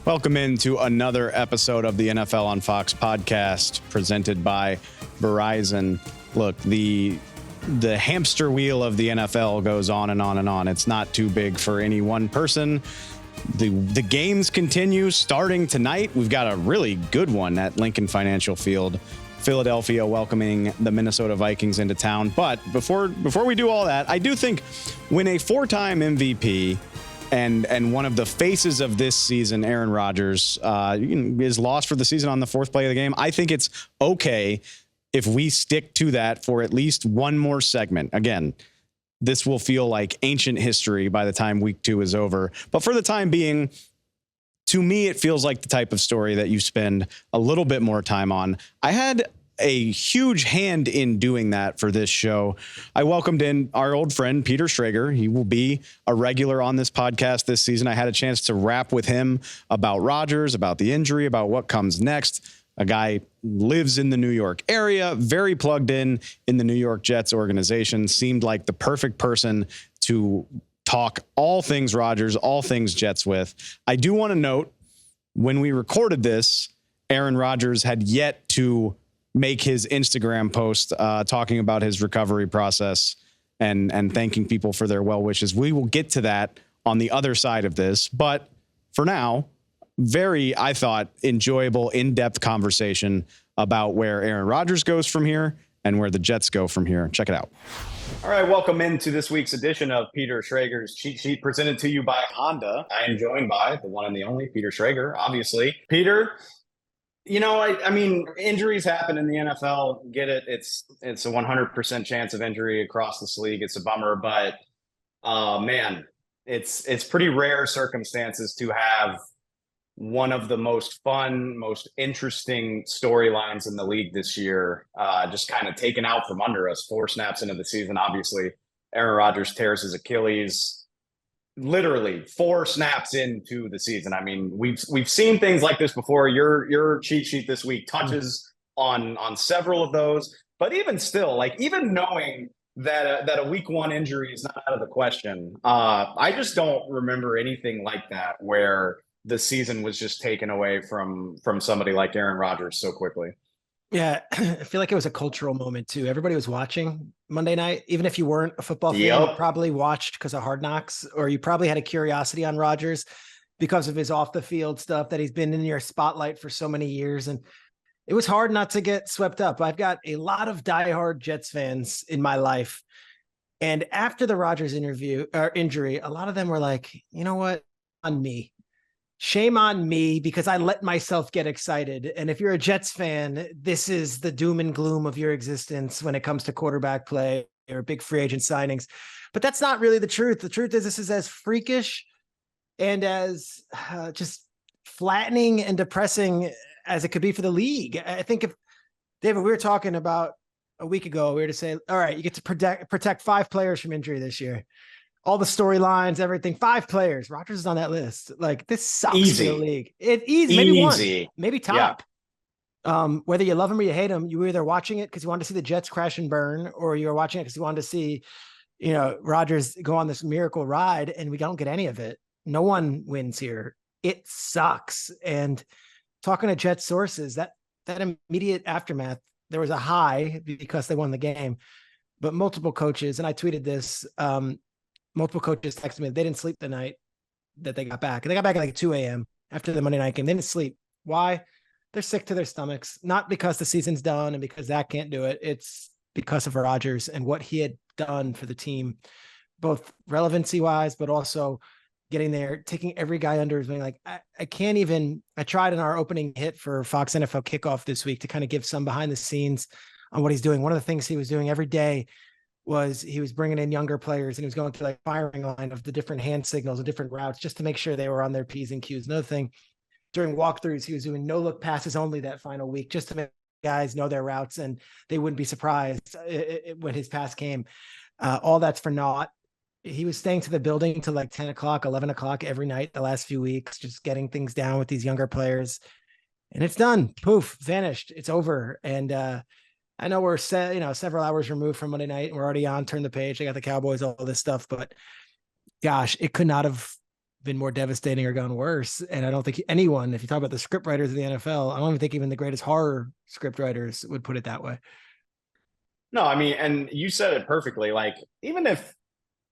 Welcome into another episode of the NFL on Fox podcast presented by Verizon. Look, the hamster wheel of the NFL goes on and on and on. It's not too big for any one person. The games continue starting tonight. We've got a really good one at Lincoln Financial Field. Philadelphia welcoming the Minnesota Vikings into town. But before we do all that, I do think when a four-time MVP and one of the faces of this season, Aaron Rodgers, is lost for the season on the fourth play of the game, I think it's okay if we stick to that for at least one more segment. Again, this will feel like ancient history by the time week 2 is over. But for the time being, to me, it feels like the type of story that you spend a little bit more time on. I had a huge hand in doing that for this show. I welcomed in our old friend, Peter Schrager. He will be a regular on this podcast this season. I had a chance to rap with him about Rodgers, about the injury, about what comes next. A guy lives in the New York area, very plugged in the New York Jets organization, seemed like the perfect person to talk all things Rodgers, all things Jets with. I do want to note, when we recorded this, Aaron Rodgers had yet to make his Instagram post talking about his recovery process and thanking people for their well wishes. We will get to that on the other side of this. But for now, very, I thought, enjoyable, in-depth conversation about where Aaron Rodgers goes from here and where the Jets go from here. Check it out. All right, welcome into this week's edition of Peter Schrager's Cheat Sheet, presented to you by Honda. I am joined by the one and the only Peter Schrager, obviously. Peter, you know, I mean, injuries happen in the NFL. Get it? It's a 100% chance of injury across this league. It's a bummer, but man, it's pretty rare circumstances to have one of the most fun, most interesting storylines in the league this year just kind of taken out from under us. 4 snaps into the season, obviously, Aaron Rodgers tears his Achilles. Literally 4 snaps into the season. I mean, we've seen things like this before. Your cheat sheet this week touches on several of those, but even still, like, even knowing that a week 1 injury is not out of the question, I just don't remember anything like that where the season was just taken away from somebody like Aaron Rodgers so quickly. Yeah, I feel like it was a cultural moment too. Everybody was watching Monday night. Even if you weren't a football fan, you probably watched because of Hard Knocks, or you probably had a curiosity on Rodgers because of his off the field stuff that he's been in your spotlight for so many years. And it was hard not to get swept up. I've got a lot of diehard Jets fans in my life. And after the Rodgers injury, a lot of them were like, you know what, on me. Shame on me, because I let myself get excited. And if you're a Jets fan, this is the doom and gloom of your existence when it comes to quarterback play or big free agent signings. But that's not really the truth. The truth is this is as freakish and as just flattening and depressing as it could be for the league. I think if, David, we were talking about a week ago, we were to say, all right, you get to protect 5 players from injury this year. All the storylines, everything, 5 players. Rodgers is on that list. Like, this sucks Easy. for the league. It's easy. Maybe 1, maybe top. Yeah. Whether you love him or you hate him, you were either watching it because you wanted to see the Jets crash and burn, or you were watching it because you wanted to see, Rodgers go on this miracle ride, and we don't get any of it. No one wins here. It sucks. And talking to Jets sources, that immediate aftermath, there was a high because they won the game, but multiple coaches, and I tweeted this, multiple coaches texted me. They didn't sleep the night that they got back. And they got back at like 2 a.m. after the Monday night game. They didn't sleep. Why? They're sick to their stomachs. Not because the season's done and because Zach can't do it. It's because of Rodgers and what he had done for the team, both relevancy-wise, but also getting there, taking every guy under his wing. Like, I can't even – I tried in our opening hit for Fox NFL Kickoff this week to kind of give some behind the scenes on what he's doing. One of the things he was doing every day was he was bringing in younger players, and he was going through like firing line of the different hand signals and different routes just to make sure they were on their P's and Q's. Another thing, during walkthroughs, he was doing no look passes only that final week, just to make guys know their routes and they wouldn't be surprised when his pass came. All that's for naught. He was staying to the building till like 10 o'clock, 11 o'clock every night the last few weeks, just getting things down with these younger players. And it's done. Poof, vanished. It's over. And I know we're several hours removed from Monday night. We're already on Turn the Page. I got the Cowboys, all this stuff. But gosh, it could not have been more devastating or gone worse. And I don't think anyone, if you talk about the script writers of the NFL, I don't even think even the greatest horror script writers would put it that way. No, I mean, and you said it perfectly. Like, even if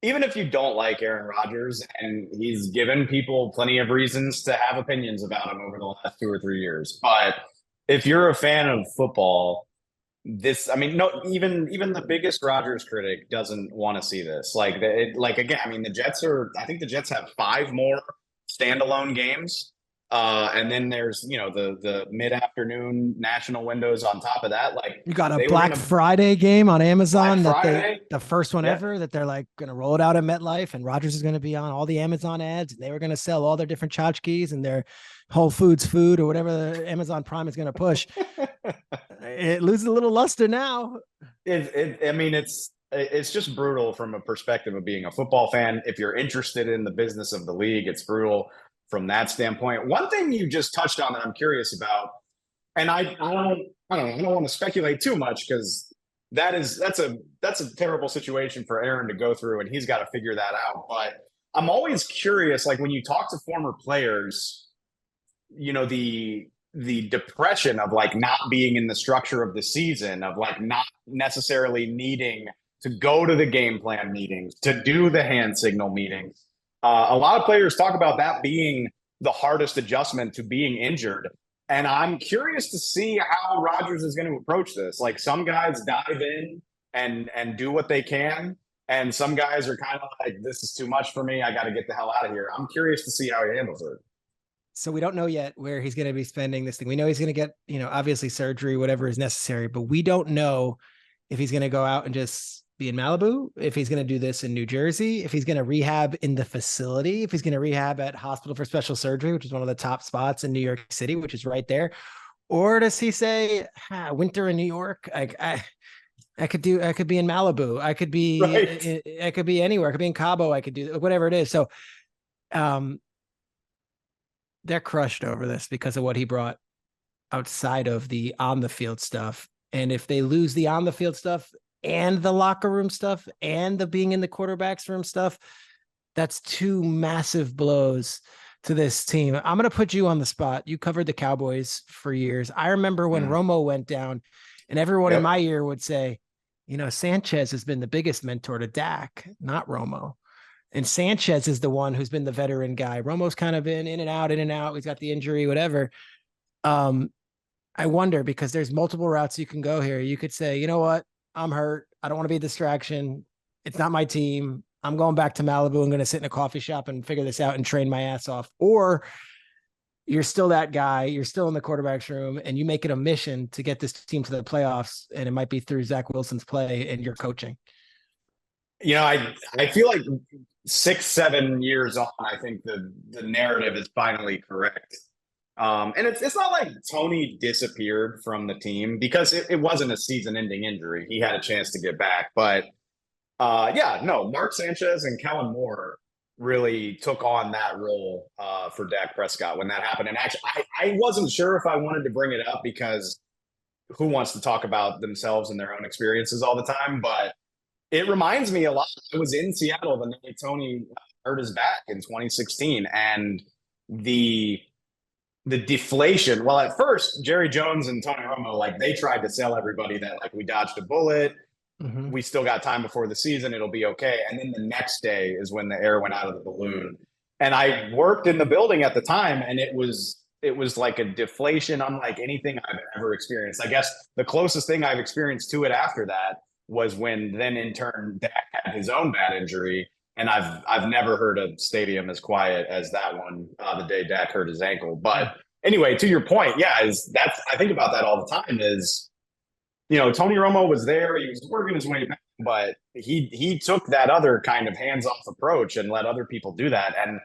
you don't like Aaron Rodgers, and he's given people plenty of reasons to have opinions about him over the last 2 or 3 years, but if you're a fan of football, I mean, no, even the biggest Rodgers critic doesn't want to see this. Like, again, I mean, I think the Jets have 5 more standalone games. And then there's, the mid-afternoon national windows on top of that. Like, you got a Black Friday game on Amazon the first one ever, that they're like going to roll it out at MetLife, and Rodgers is going to be on all the Amazon ads, and they were going to sell all their different tchotchkes and their Whole Foods food or whatever the Amazon Prime is going to push. It loses a little luster now. I mean, it's just brutal from a perspective of being a football fan. If you're interested in the business of the league, it's brutal from that standpoint. One thing you just touched on that I'm curious about, and I don't want to speculate too much, because that's a terrible situation for Aaron to go through, and he's got to figure that out. But I'm always curious, like, when you talk to former players, the depression of, like, not being in the structure of the season, of, like, not necessarily needing to go to the game plan meetings, to do the hand signal meetings. A lot of players talk about that being the hardest adjustment to being injured. And I'm curious to see how Rodgers is going to approach this. Like, some guys dive in and do what they can, and some guys are kind of like, this is too much for me, I got to get the hell out of here. I'm curious to see how he handles it. So we don't know yet where he's going to be spending this thing. We know he's going to get, obviously surgery, whatever is necessary, but we don't know if he's going to go out and just be in Malibu, if he's going to do this in New Jersey, if he's going to rehab in the facility, if he's going to rehab at Hospital for Special Surgery, which is one of the top spots in New York City, which is right there. Or does he say, winter in New York? I could be in Malibu. I could be, right. I could be anywhere. I could be in Cabo. I could do whatever it is. So, they're crushed over this because of what he brought outside of the on the field stuff. And if they lose the on the field stuff and the locker room stuff and the being in the quarterback's room stuff, that's 2 massive blows to this team. I'm going to put you on the spot. You covered the Cowboys for years. I remember when Romo went down, and everyone in my ear would say, Sanchez has been the biggest mentor to Dak, not Romo. And Sanchez is the one who's been the veteran guy. Romo's kind of been in and out. He's got the injury, whatever. I wonder, because there's multiple routes you can go here. You could say, you know what? I'm hurt. I don't want to be a distraction. It's not my team. I'm going back to Malibu. I'm going to sit in a coffee shop and figure this out and train my ass off. Or you're still that guy. You're still in the quarterback's room, and you make it a mission to get this team to the playoffs. And it might be through Zach Wilson's play and your coaching. I feel like 6-7 years on, I think the narrative is finally correct. And it's not like Tony disappeared from the team, because it wasn't a season-ending injury. He had a chance to get back. But, Mark Sanchez and Kellen Moore really took on that role for Dak Prescott when that happened. And actually, I wasn't sure if I wanted to bring it up, because who wants to talk about themselves and their own experiences all the time? But it reminds me a lot. I was in Seattle the night Tony hurt his back in 2016, and the deflation. Well, at first, Jerry Jones and Tony Romo, like, they tried to sell everybody that, like, we dodged a bullet. Mm-hmm. We still got time before the season. It'll be okay. And then the next day is when the air went out of the balloon. And I worked in the building at the time, and it was like a deflation unlike anything I've ever experienced. I guess the closest thing I've experienced to it after that was when then in turn Dak had his own bad injury, and I've never heard a stadium as quiet as that one the day Dak hurt his ankle. But anyway, to your point, I think about that all the time. Is Tony Romo was there, he was working his way back, but he took that other kind of hands-off approach and let other people do that. And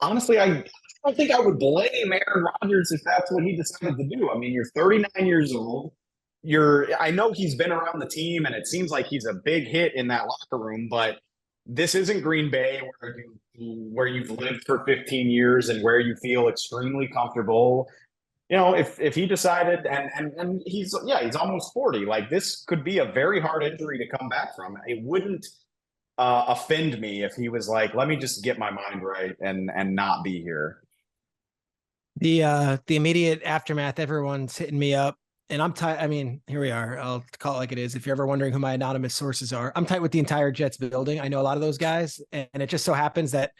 honestly, I don't think I would blame Aaron Rodgers if that's what he decided to do. I mean, you're 39 years old. I know he's been around the team, and it seems like he's a big hit in that locker room, but this isn't Green Bay where you've lived for 15 years and where you feel extremely comfortable. If he decided, and he's almost 40, like, this could be a very hard injury to come back from. It wouldn't offend me if he was like, let me just get my mind right and not be here. The immediate aftermath, everyone's hitting me up. And I'm tight. I mean, here we are. I'll call it like it is. If you're ever wondering who my anonymous sources are, I'm tight with the entire Jets building. I know a lot of those guys, and it just so happens that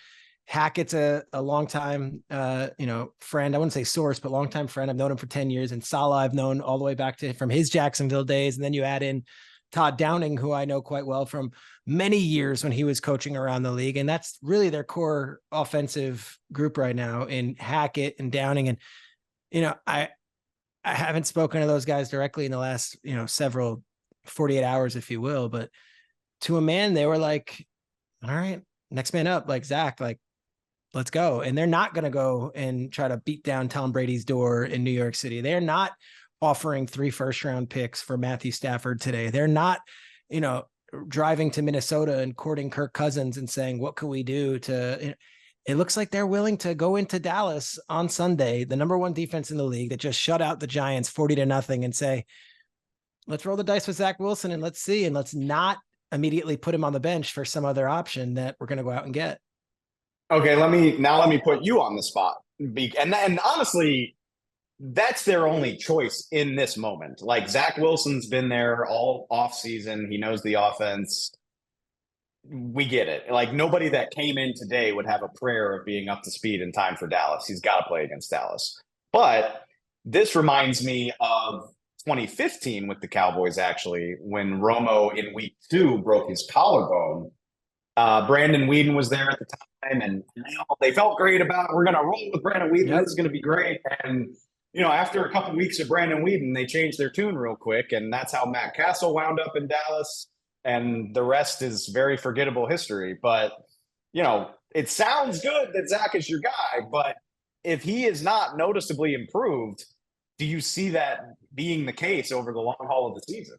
Hackett's a longtime, friend. I wouldn't say source, but longtime friend. I've known him for 10 years, and Saleh I've known all the way back to from his Jacksonville days. And then you add in Todd Downing, who I know quite well from many years when he was coaching around the league. And that's really their core offensive group right now in Hackett and Downing. And, I haven't spoken to those guys directly in the last, several 48 hours, if you will, but to a man, they were like, all right, next man up, like Zach, like, let's go. And they're not going to go and try to beat down Tom Brady's door in New York City. They're not offering 3 first-round picks for Matthew Stafford today. They're not, driving to Minnesota and courting Kirk Cousins and saying, what can we do to, it looks like they're willing to go into Dallas on Sunday, the number 1 defense in the league that just shut out the Giants 40-0, and say, let's roll the dice with Zach Wilson and let's see. And let's not immediately put him on the bench for some other option that we're going to go out and get. Okay. Let me put you on the spot. And honestly, that's their only choice in this moment. Like, Zach Wilson's been there all off season. He knows the offense. We get it. Like, nobody that came in today would have a prayer of being up to speed in time for Dallas. He's got to play against Dallas. But this reminds me of 2015 with the Cowboys, actually, when Romo in week 2 broke his collarbone. Brandon Weeden was there at the time, and they felt great about, we're going to roll with Brandon Weeden. Yep. This is going to be great. And, after a couple of weeks of Brandon Weeden, they changed their tune real quick, and that's how Matt Castle wound up in Dallas. And the rest is very forgettable history. But, it sounds good that Zach is your guy, but if he is not noticeably improved, do you see that being the case over the long haul of the season?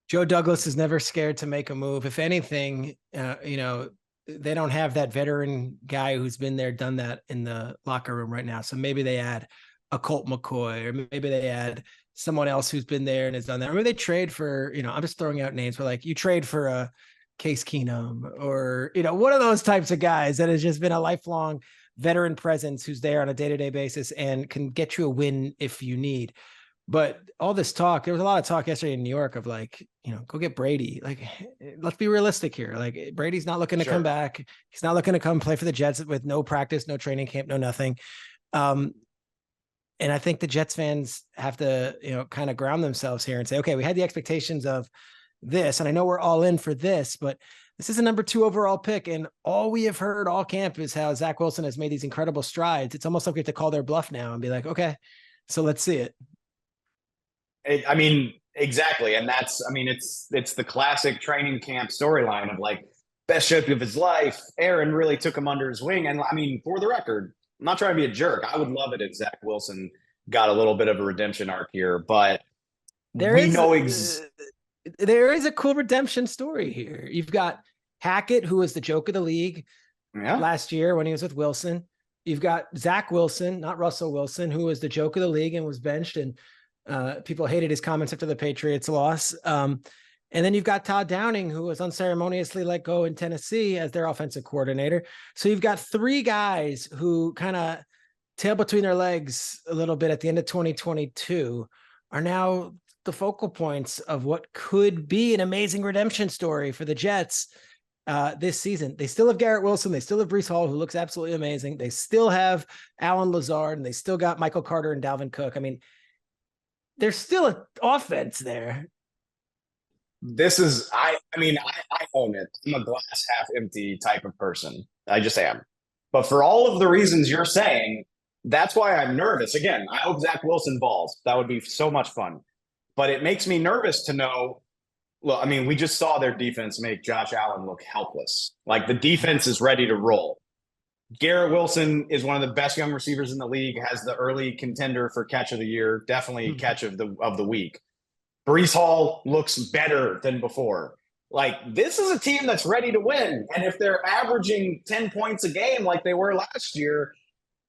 Joe Douglas is never scared to make a move. If anything, they don't have that veteran guy who's been there, done that in the locker room right now. So maybe they add a Colt McCoy, or maybe they add someone else who's been there and has done that. Or maybe they trade for, I'm just throwing out names, but like you trade for a Case Keenum or, one of those types of guys that has just been a lifelong veteran presence who's there on a day-to-day basis and can get you a win if you need. But all this talk, there was a lot of talk yesterday in New York of like, go get Brady. Like, let's be realistic here. Like, Brady's not looking to come back. He's not looking to come play for the Jets with no practice, no training camp, no nothing. And I think the Jets fans have to, kind of ground themselves here and say, okay, we had the expectations of this, and I know we're all in for this, but this is a number 2 overall pick. And all we have heard all camp is how Zach Wilson has made these incredible strides. It's almost like we have to call their bluff now and be like, okay, so let's see it. Exactly. And it's the classic training camp storyline of like, best shape of his life. Aaron really took him under his wing. And for the record, I'm not trying to be a jerk. I would love it if Zach Wilson got a little bit of a redemption arc here, but there is a cool redemption story here. You've got Hackett, who was the joke of the league last year when he was with Wilson. You've got Zach Wilson, not Russell Wilson, who was the joke of the league and was benched, and people hated his comments after the Patriots loss. And then you've got Todd Downing, who was unceremoniously let go in Tennessee as their offensive coordinator. So you've got 3 guys who kind of tail between their legs a little bit at the end of 2022 are now the focal points of what could be an amazing redemption story for the Jets this season. They still have Garrett Wilson. They still have Breece Hall, who looks absolutely amazing. They still have Alan Lazard, and they still got Michael Carter and Dalvin Cook. There's still an offense there. This is, I own it. I'm a glass half empty type of person. I just am. But for all of the reasons you're saying, that's why I'm nervous. Again, I hope Zach Wilson balls. That would be so much fun. But it makes me nervous to know, well, we just saw their defense make Josh Allen look helpless. Like, the defense is ready to roll. Garrett Wilson is one of the best young receivers in the league, has the early contender for catch of the year, definitely catch of the week. Breece Hall looks better than before. Like, this is a team that's ready to win. And if they're averaging 10 points a game like they were last year,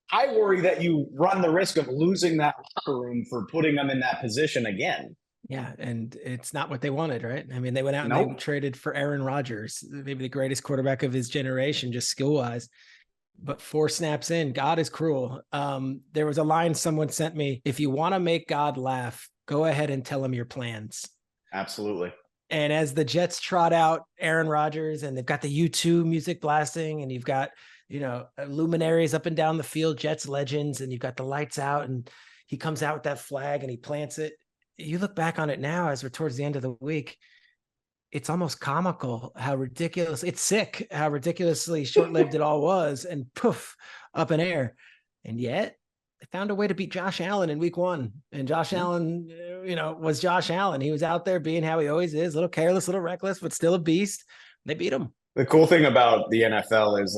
I worry that you run the risk of losing that locker room for putting them in that position again. Yeah, and it's not what they wanted, right? I mean, they went out and they traded for Aaron Rodgers, maybe the greatest quarterback of his generation, just skill-wise. But 4 snaps in, God is cruel. There was a line someone sent me: if you want to make God laugh, go ahead and tell him your plans. Absolutely. And as the Jets trot out Aaron Rodgers, and they've got the U2 music blasting, and you've got, luminaries up and down the field, Jets legends, and you've got the lights out, and he comes out with that flag and he plants it. You look back on it now as we're towards the end of the week, it's almost comical how ridiculous, it's sick how ridiculously short-lived it all was, and poof, up in air. And yet they found a way to beat Josh Allen in week 1. And Josh Allen, was Josh Allen. He was out there being how he always is, a little careless, a little reckless, but still a beast. They beat him. The cool thing about the NFL is,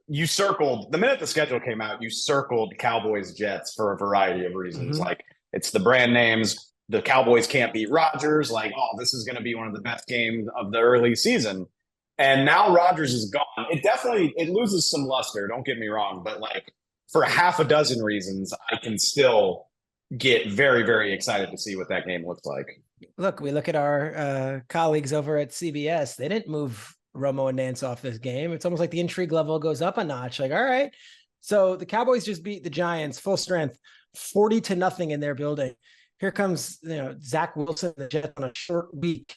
you circled, the minute the schedule came out, you circled Cowboys Jets for a variety of reasons. Mm-hmm. It's the brand names. The Cowboys can't beat Rodgers. This is going to be one of the best games of the early season. And now Rodgers is gone. It loses some luster. Don't get me wrong. But for half a dozen reasons, I can still get very, very excited to see what that game looks like. Look, we look at our colleagues over at CBS. They didn't move Romo and Nance off this game. It's almost like the intrigue level goes up a notch. All right. So the Cowboys just beat the Giants full strength, 40-0 in their building. Here comes, Zach Wilson, the Jets, on a short week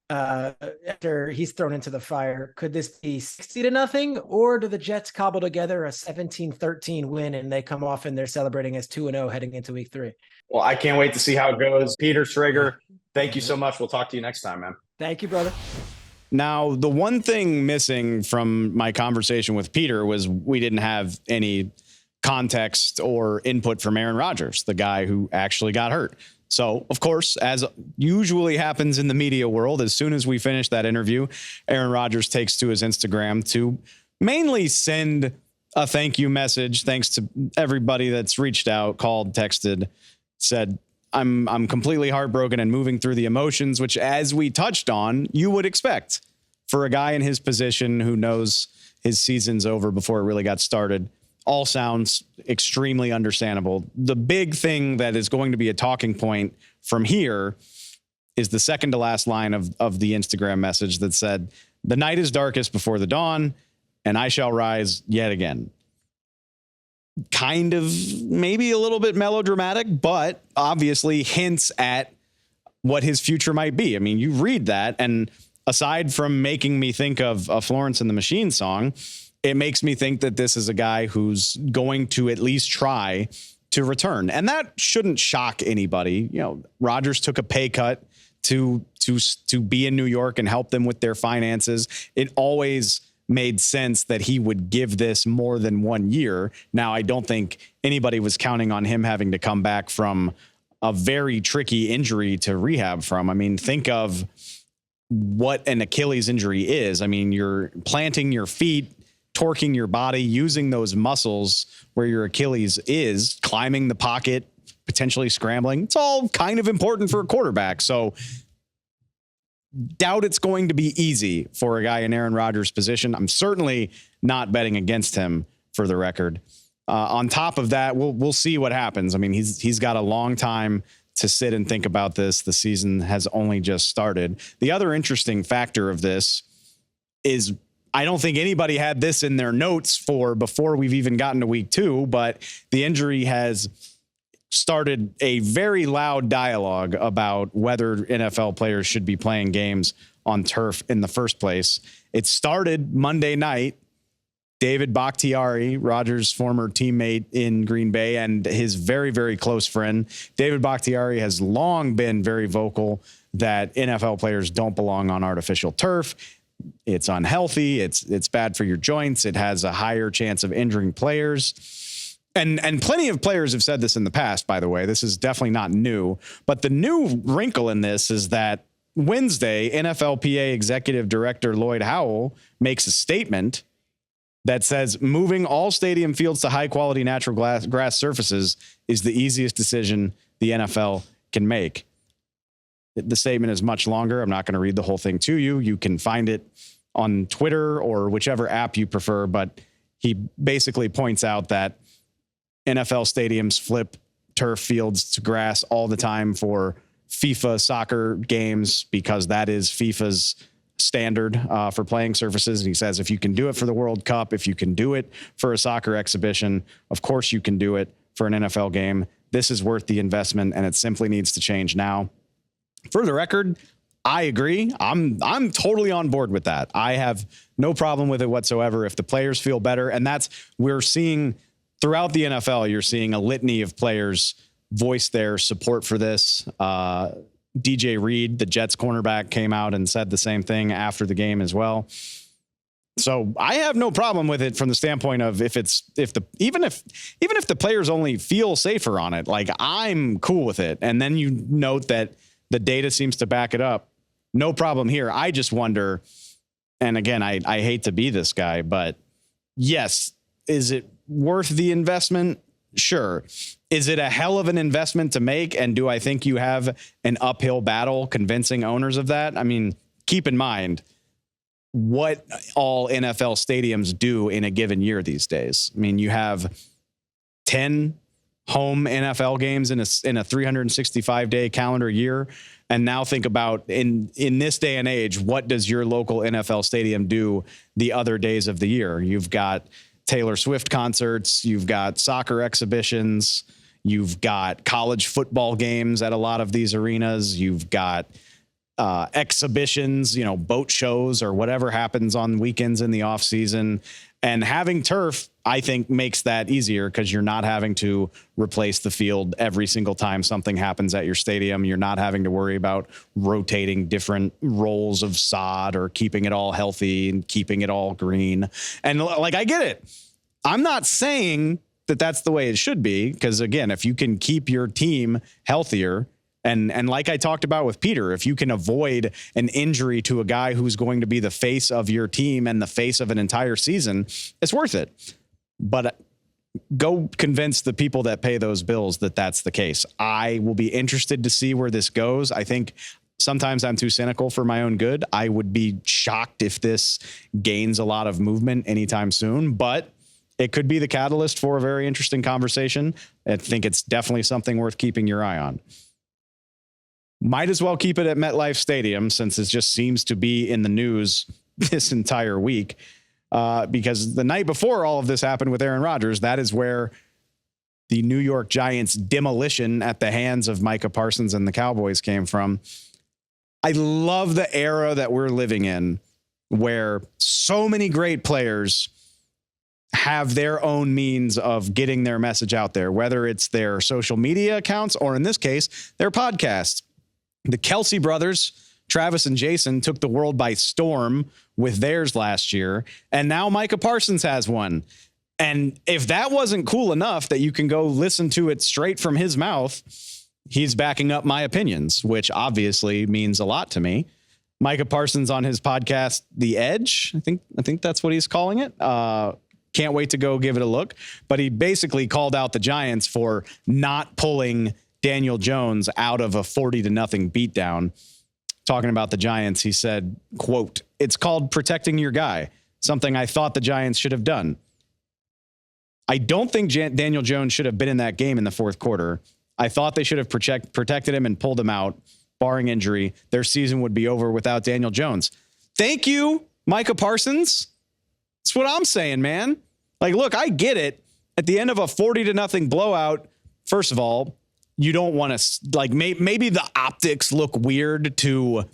after he's thrown into the fire. Could this be 60-0, or do the Jets cobble together a 17-13 win and they come off and they're celebrating as 2-0 heading into week 3? Well, I can't wait to see how it goes. Peter Schrager, thank you so much. We'll talk to you next time, man. Thank you, brother. Now, the one thing missing from my conversation with Peter was we didn't have any context or input from Aaron Rodgers, the guy who actually got hurt. So, of course, as usually happens in the media world, as soon as we finish that interview, Aaron Rodgers takes to his Instagram to mainly send a thank you message. Thanks to everybody that's reached out, called, texted, said, I'm completely heartbroken and moving through the emotions, which, as we touched on, you would expect for a guy in his position who knows his season's over before it really got started. All sounds extremely understandable. The big thing that is going to be a talking point from here is the second to last line of the Instagram message that said, "The night is darkest before the dawn, and I shall rise yet again." Kind of maybe a little bit melodramatic, but obviously hints at what his future might be. I mean, you read that, and aside from making me think of a Florence and the Machine song, it makes me think that this is a guy who's going to at least try to return. And that shouldn't shock anybody. Rodgers took a pay cut to be in New York and help them with their finances. It always made sense that he would give this more than 1 year. Now, I don't think anybody was counting on him having to come back from a very tricky injury to rehab from. I mean, think of what an Achilles injury is. I mean, you're planting your feet, torquing your body, using those muscles where your Achilles is, climbing the pocket, potentially scrambling. It's all kind of important for a quarterback. So doubt it's going to be easy for a guy in Aaron Rodgers' position. I'm certainly not betting against him, for the record. On top of that, we'll see what happens. I mean, he's got a long time to sit and think about this. The season has only just started. The other interesting factor of this is I don't think anybody had this in their notes for before we've even gotten to week 2, but the injury has started a very loud dialogue about whether NFL players should be playing games on turf in the first place. It started Monday night. David Bakhtiari, Rodgers' former teammate in Green Bay and his very, very close friend, David Bakhtiari, has long been very vocal that NFL players don't belong on artificial turf. It's unhealthy. It's bad for your joints. It has a higher chance of injuring players. And plenty of players have said this in the past, by the way. This is definitely not new. But the new wrinkle in this is that Wednesday, NFLPA Executive Director Lloyd Howell makes a statement that says moving all stadium fields to high-quality natural grass surfaces is the easiest decision the NFL can make. The statement is much longer. I'm not going to read the whole thing to you. You can find it on Twitter or whichever app you prefer, but he basically points out that NFL stadiums flip turf fields to grass all the time for FIFA soccer games because that is FIFA's standard for playing surfaces. And he says, if you can do it for the World Cup, if you can do it for a soccer exhibition, of course you can do it for an NFL game. This is worth the investment, and it simply needs to change now. For the record, I agree. I'm totally on board with that. I have no problem with it whatsoever. If the players feel better, and we're seeing throughout the NFL, you're seeing a litany of players voice their support for this. DJ Reed, the Jets cornerback, came out and said the same thing after the game as well. So I have no problem with it from the standpoint of even if the players only feel safer on it, like I'm cool with it. And then you note that the data seems to back it up. No problem here. I just wonder, and again, I hate to be this guy, but yes, is it worth the investment? Sure. Is it a hell of an investment to make? And do I think you have an uphill battle convincing owners of that? I mean, keep in mind what all NFL stadiums do in a given year these days. I mean, you have 10 home NFL games in a 365-day calendar year. And now think about in this day and age, what does your local NFL stadium do the other days of the year? You've got Taylor Swift concerts, you've got soccer exhibitions, you've got college football games at a lot of these arenas, you've got exhibitions, boat shows or whatever happens on weekends in the off season. And having turf, I think, makes that easier because you're not having to replace the field every single time something happens at your stadium. You're not having to worry about rotating different rolls of sod or keeping it all healthy and keeping it all green. And I get it. I'm not saying that that's the way it should be, because again, if you can keep your team healthier, and like I talked about with Peter, if you can avoid an injury to a guy who's going to be the face of your team and the face of an entire season, it's worth it. But go convince the people that pay those bills that that's the case. I will be interested to see where this goes. I think sometimes I'm too cynical for my own good. I would be shocked if this gains a lot of movement anytime soon, but it could be the catalyst for a very interesting conversation. I think it's definitely something worth keeping your eye on. Might as well keep it at MetLife Stadium, since it just seems to be in the news this entire week. Because the night before all of this happened with Aaron Rodgers, that is where the New York Giants demolition at the hands of Micah Parsons and the Cowboys came from. I love the era that we're living in, where so many great players have their own means of getting their message out there, whether it's their social media accounts or, in this case, their podcasts. The Kelsey brothers, Travis and Jason, took the world by storm with theirs last year, and now Micah Parsons has one. And if that wasn't cool enough that you can go listen to it straight from his mouth, he's backing up my opinions, which obviously means a lot to me. Micah Parsons on his podcast, The Edge, I think that's what he's calling it. Can't wait to go give it a look. But he basically called out the Giants for not pulling Daniel Jones out of a 40-0 beatdown. Talking about the Giants, he said, quote, "It's called protecting your guy, something I thought the Giants should have done. I don't think Daniel Jones should have been in that game in the fourth quarter. I thought they should have protected him and pulled him out. Barring injury, their season would be over without Daniel Jones." Thank you, Micah Parsons. That's what I'm saying, man. Look, I get it. At the end of a 40-0 blowout, first of all, you don't want to, maybe the optics look weird to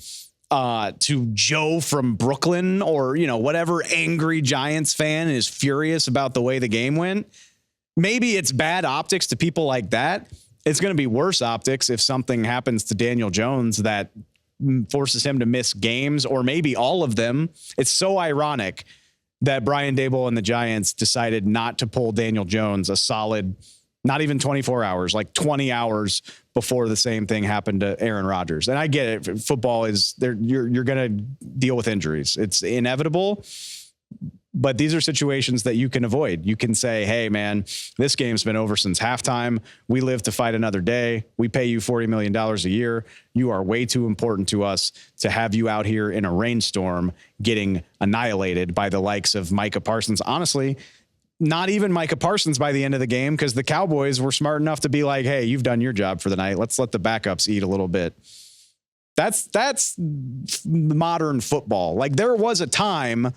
Joe from Brooklyn or, whatever angry Giants fan is furious about the way the game went. Maybe it's bad optics to people like that. It's going to be worse optics if something happens to Daniel Jones that forces him to miss games, or maybe all of them. It's so ironic that Brian Daboll and the Giants decided not to pull Daniel Jones a solid, not even 24 hours, 20 hours before the same thing happened to Aaron Rodgers. And I get it. Football is there. You're going to deal with injuries. It's inevitable, but these are situations that you can avoid. You can say, hey man, this game's been over since halftime. We live to fight another day. We pay you $40 million a year. You are way too important to us to have you out here in a rainstorm getting annihilated by the likes of Micah Parsons. Honestly, not even Micah Parsons by the end of the game, because the Cowboys were smart enough to be like, hey, you've done your job for the night. Let's let the backups eat a little bit. That's modern football. Like, there was a time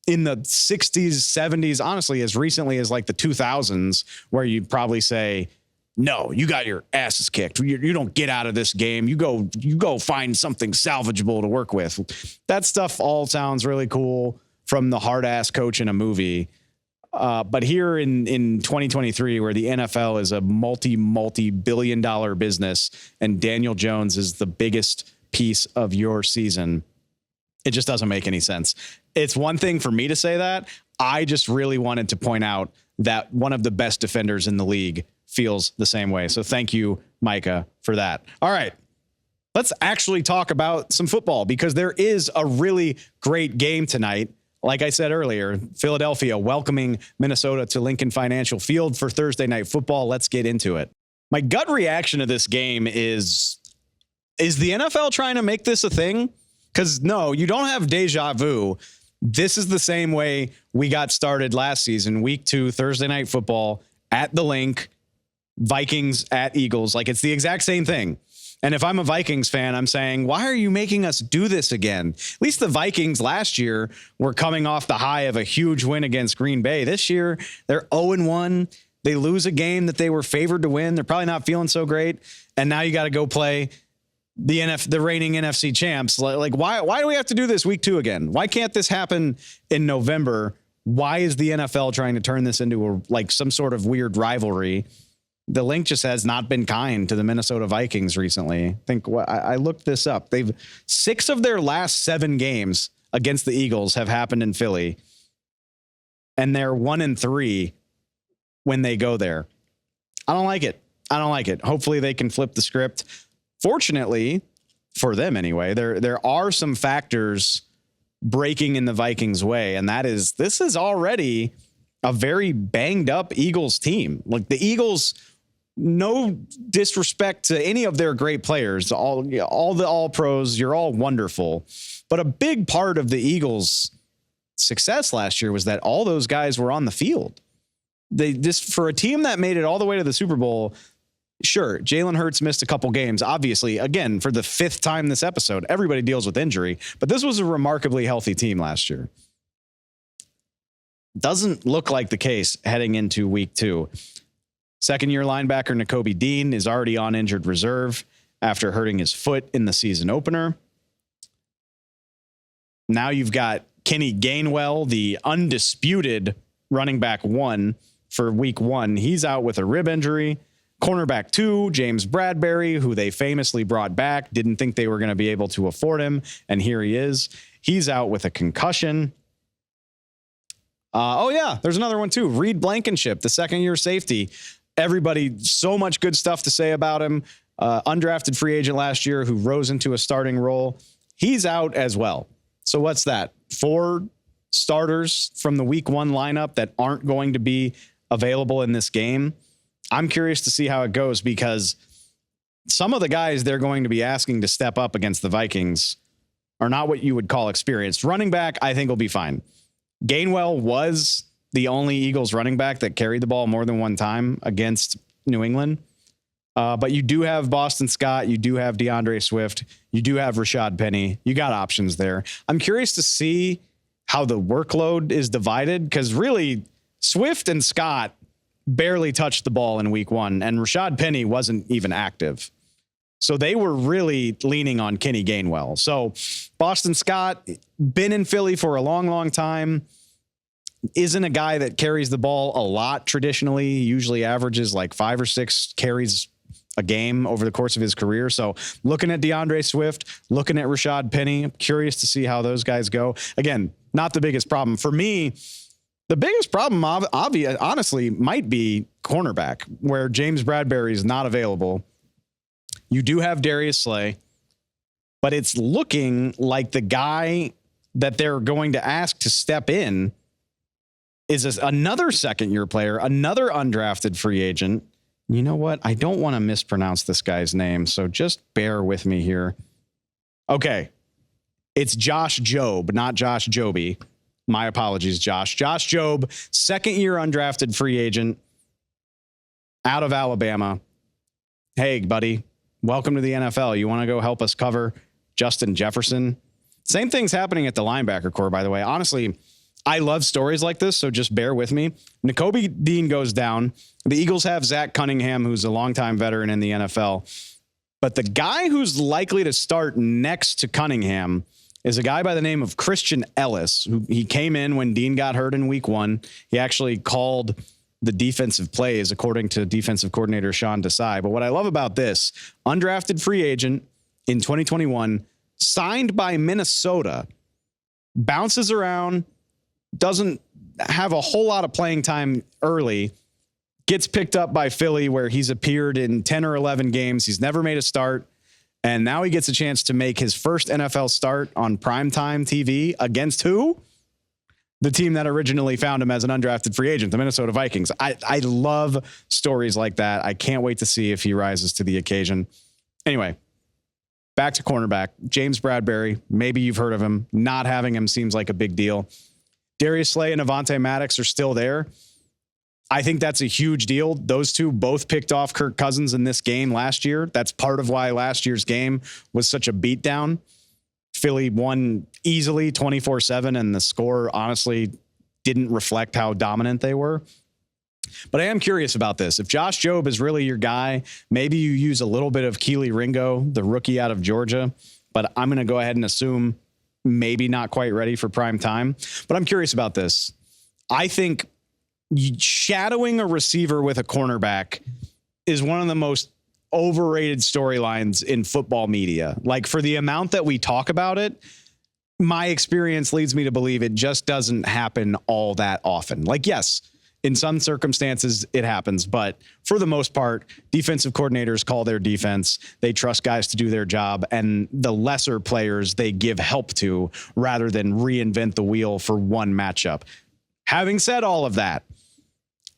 in the 60s, 70s, honestly, as recently as like the 2000s, where you'd probably say, no, you got your asses kicked. You don't get out of this game. You go find something salvageable to work with. That stuff all sounds really cool from the hard ass coach in a movie. But here in 2023, where the NFL is a multi-billion dollar business and Daniel Jones is the biggest piece of your season, it just doesn't make any sense. It's one thing for me to say that. I just really wanted to point out that one of the best defenders in the league feels the same way. So thank you, Micah, for that. All right, let's actually talk about some football, because there is a really great game tonight. Like I said earlier, Philadelphia welcoming Minnesota to Lincoln Financial Field for Thursday Night Football. Let's get into it. My gut reaction to this game is the NFL trying to make this a thing? Because no, you don't have deja vu. This is the same way we got started last season, week 2, Thursday Night Football at the Link, Vikings at Eagles. Like, it's the exact same thing. And if I'm a Vikings fan, I'm saying, why are you making us do this again? At least the Vikings last year were coming off the high of a huge win against Green Bay. This year, they're 0-1. They lose a game that they were favored to win. They're probably not feeling so great. And now you got to go play the reigning NFC champs. Like, why do we have to do this week 2 again? Why can't this happen in November? Why is the NFL trying to turn this into some sort of weird rivalry? The Link just has not been kind to the Minnesota Vikings recently. I looked this up. 6 of their last 7 games against the Eagles have happened in Philly, and they're 1-3 when they go there. I don't like it. Hopefully they can flip the script. Fortunately, for them anyway, there are some factors breaking in the Vikings' way, and this is already a very banged up Eagles team. Like, the Eagles, no disrespect to any of their great players, all the all pros, you're all wonderful. But a big part of the Eagles' success last year was that all those guys were on the field. For a team that made it all the way to the Super Bowl, sure, Jalen Hurts missed a couple games. Obviously, again, for the 5th time this episode, everybody deals with injury, but this was a remarkably healthy team last year. Doesn't look like the case heading into week 2. Second-year linebacker Nakobe Dean is already on injured reserve after hurting his foot in the season opener. Now you've got Kenny Gainwell, the undisputed running back 1 for week 1. He's out with a rib injury. Cornerback 2, James Bradbury, who they famously brought back, didn't think they were going to be able to afford him, and here he is. He's out with a concussion. There's another one too. Reed Blankenship, the second-year safety. Everybody, so much good stuff to say about him. Undrafted free agent last year who rose into a starting role. He's out as well. So what's that? 4 starters from the week 1 lineup that aren't going to be available in this game. I'm curious to see how it goes, because some of the guys they're going to be asking to step up against the Vikings are not what you would call experienced. Running back, I think, will be fine. Gainwell was the only Eagles running back that carried the ball more than one time against New England. But you do have Boston Scott. You do have DeAndre Swift. You do have Rashad Penny. You got options there. I'm curious to see how the workload is divided, because really Swift and Scott barely touched the ball in week 1, and Rashad Penny wasn't even active. So they were really leaning on Kenny Gainwell. So Boston Scott, been in Philly for a long, long time, isn't a guy that carries the ball a lot traditionally, usually averages like 5 or 6 carries a game over the course of his career. So looking at DeAndre Swift, looking at Rashad Penny, I'm curious to see how those guys go. Again, not the biggest problem. For me, the biggest problem, honestly, might be cornerback, where James Bradbury is not available. You do have Darius Slay, but it's looking like the guy that they're going to ask to step in is another second-year player, another undrafted free agent. You know what? I don't want to mispronounce this guy's name, so just bear with me here. Okay. It's Josh Jobe, not Josh Joby. My apologies, Josh. Josh Jobe, second-year undrafted free agent out of Alabama. Hey, buddy, welcome to the NFL. You want to go help us cover Justin Jefferson? Same thing's happening at the linebacker core, by the way. Honestly, I love stories like this, so just bear with me. Nakobe Dean goes down. The Eagles have Zach Cunningham, who's a longtime veteran in the NFL. But the guy who's likely to start next to Cunningham is a guy by the name of Christian Ellis, who he came in when Dean got hurt in week 1. He actually called the defensive plays, according to defensive coordinator Sean Desai. But what I love about this, undrafted free agent in 2021, signed by Minnesota, bounces around, doesn't have a whole lot of playing time early, gets picked up by Philly where he's appeared in 10 or 11 games. He's never made a start. And now he gets a chance to make his first NFL start on primetime TV against who? The team that originally found him as an undrafted free agent, the Minnesota Vikings. I love stories like that. I can't wait to see if he rises to the occasion. Anyway, back to cornerback. James Bradbury, maybe you've heard of him. Not having him seems like a big deal. Darius Slay and Avonte Maddox are still there. I think that's a huge deal. Those two both picked off Kirk Cousins in this game last year. That's part of why last year's game was such a beatdown. Philly won easily 24-7, and the score honestly didn't reflect how dominant they were. But I am curious about this. If Josh Jobe is really your guy, maybe you use a little bit of Keely Ringo, the rookie out of Georgia. But I'm going to go ahead and assume maybe not quite ready for prime time. But I'm curious about this. I think shadowing a receiver with a cornerback is one of the most overrated storylines in football media. Like, for the amount that we talk about it, my experience leads me to believe it just doesn't happen all that often. Like, yes, in some circumstances it happens, but for the most part, defensive coordinators call their defense. They trust guys to do their job, and the lesser players they give help to rather than reinvent the wheel for one matchup. Having said all of that,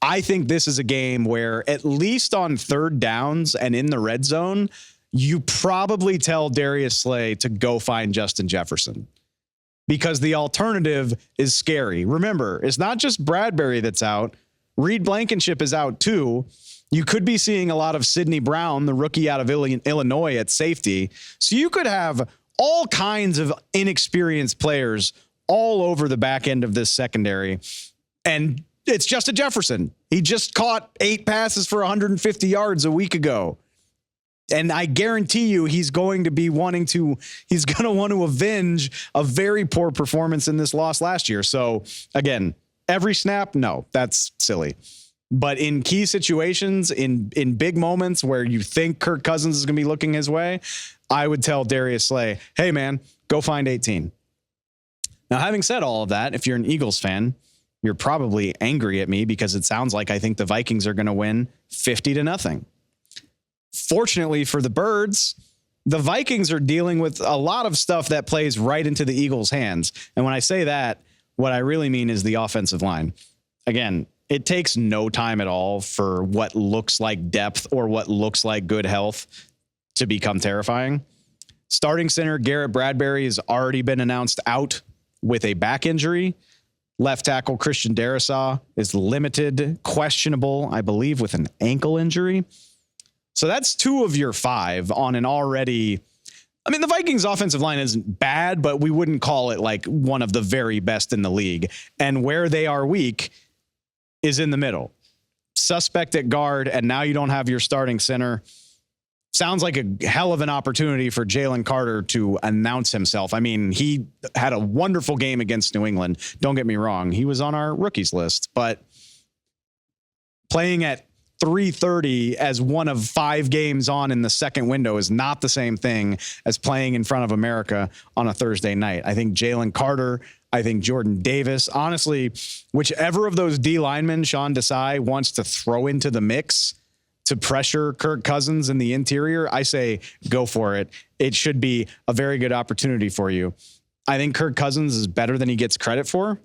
I think this is a game where, at least on third downs and in the red zone, you probably tell Darius Slay to go find Justin Jefferson, because the alternative is scary. Remember, it's not just Bradbury that's out. Reed Blankenship is out too. You could be seeing a lot of Sidney Brown, the rookie out of Illinois, at safety. So you could have all kinds of inexperienced players all over the back end of this secondary. And it's Justin Jefferson. He just caught 8 passes for 150 yards a week ago. And I guarantee you he's going to want to avenge a very poor performance in this loss last year. So again, every snap, no, that's silly. But in key situations, in big moments where you think Kirk Cousins is going to be looking his way, I would tell Darius Slay, hey man, go find 18. Now, having said all of that, if you're an Eagles fan, you're probably angry at me because it sounds like I think the Vikings are going to win 50-0. Fortunately for the Birds, the Vikings are dealing with a lot of stuff that plays right into the Eagles' hands. And when I say that, what I really mean is the offensive line. Again, it takes no time at all for what looks like depth or what looks like good health to become terrifying. Starting center Garrett Bradbury has already been announced out with a back injury. Left tackle Christian Darrisaw is limited, questionable, I believe, with an ankle injury. So that's 2 of your 5 on an already... I mean, the Vikings offensive line isn't bad, but we wouldn't call it like one of the very best in the league. And where they are weak is in the middle. Suspect at guard, and now you don't have your starting center. Sounds like a hell of an opportunity for Jalen Carter to announce himself. I mean, he had a wonderful game against New England. Don't get me wrong. He was on our rookies list, but playing at 3:30 as one of 5 games on in the second window is not the same thing as playing in front of America on a Thursday night. I think Jalen Carter, I think Jordan Davis, honestly, whichever of those D linemen Sean Desai wants to throw into the mix to pressure Kirk Cousins in the interior, I say go for it. It should be a very good opportunity for you. I think Kirk Cousins is better than he gets credit for,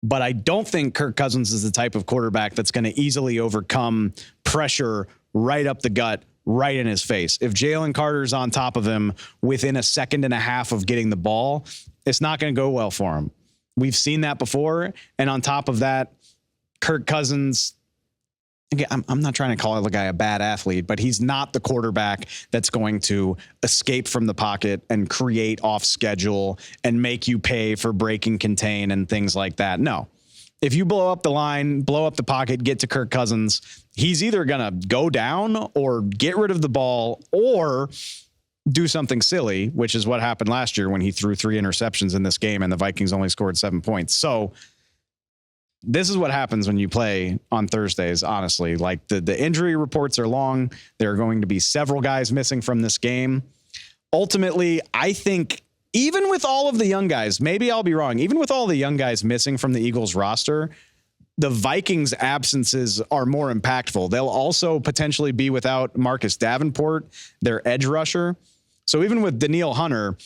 but I don't think Kirk Cousins is the type of quarterback that's going to easily overcome pressure right up the gut, right in his face. If Jalen Carter's on top of him within a second and a half of getting the ball, it's not going to go well for him. We've seen that before. And on top of that, Kirk Cousins, again, I'm not trying to call the guy a bad athlete, but he's not the quarterback that's going to escape from the pocket and create off schedule and make you pay for break and contain and things like that. No. If you blow up the line, blow up the pocket, get to Kirk Cousins, he's either going to go down or get rid of the ball or do something silly, which is what happened last year when he threw 3 interceptions in this game and the Vikings only scored 7 points. So this is what happens when you play on Thursdays, honestly. Like the injury reports are long. There are going to be several guys missing from this game. Ultimately, I think even with all of the young guys, maybe I'll be wrong, even with all the young guys missing from the Eagles roster, the Vikings absences are more impactful. They'll also potentially be without Marcus Davenport, their edge rusher. So even with Danielle Hunter,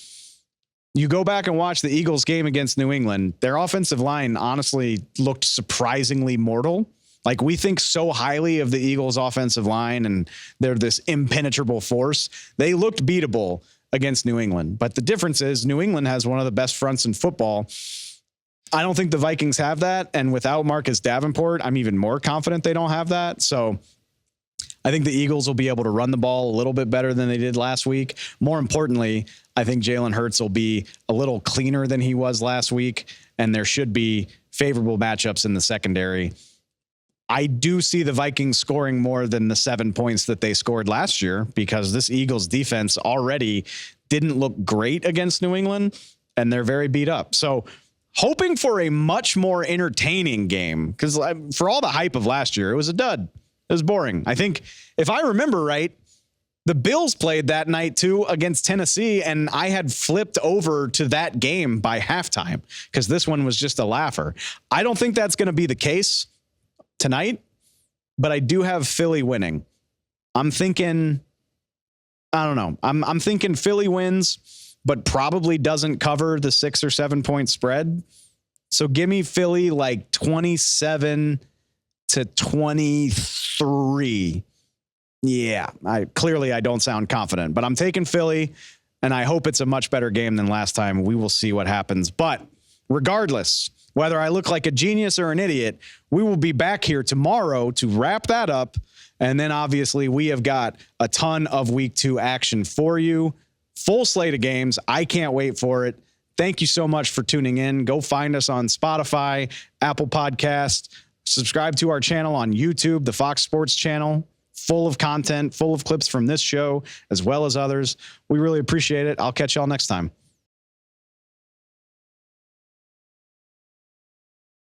you go back and watch the Eagles game against New England, their offensive line honestly looked surprisingly mortal. Like, we think so highly of the Eagles offensive line and they're this impenetrable force. They looked beatable against New England. But the difference is New England has one of the best fronts in football. I don't think the Vikings have that. And without Marcus Davenport, I'm even more confident they don't have that. So I think the Eagles will be able to run the ball a little bit better than they did last week. More importantly, I think Jalen Hurts will be a little cleaner than he was last week, and there should be favorable matchups in the secondary. I do see the Vikings scoring more than the 7 points that they scored last year because this Eagles defense already didn't look great against New England, and they're very beat up. So hoping for a much more entertaining game, because for all the hype of last year, it was a dud. It was boring. I think if I remember right, the Bills played that night too against Tennessee, and I had flipped over to that game by halftime because this one was just a laugher. I don't think that's going to be the case tonight, but I do have Philly winning. I'm thinking, I don't know. I'm thinking Philly wins, but probably doesn't cover the 6 or 7 point spread. So give me Philly like 27-23. Yeah, I don't sound confident, but I'm taking Philly, and I hope it's a much better game than last time. We will see what happens. But regardless, whether I look like a genius or an idiot, we will be back here tomorrow to wrap that up. And then obviously we have got a ton of week 2 action for you. Full slate of games. I can't wait for it. Thank you so much for tuning in. Go find us on Spotify, Apple Podcasts. Subscribe to our channel on YouTube, the Fox Sports channel, full of content, full of clips from this show, as well as others. We really appreciate it. I'll catch y'all next time.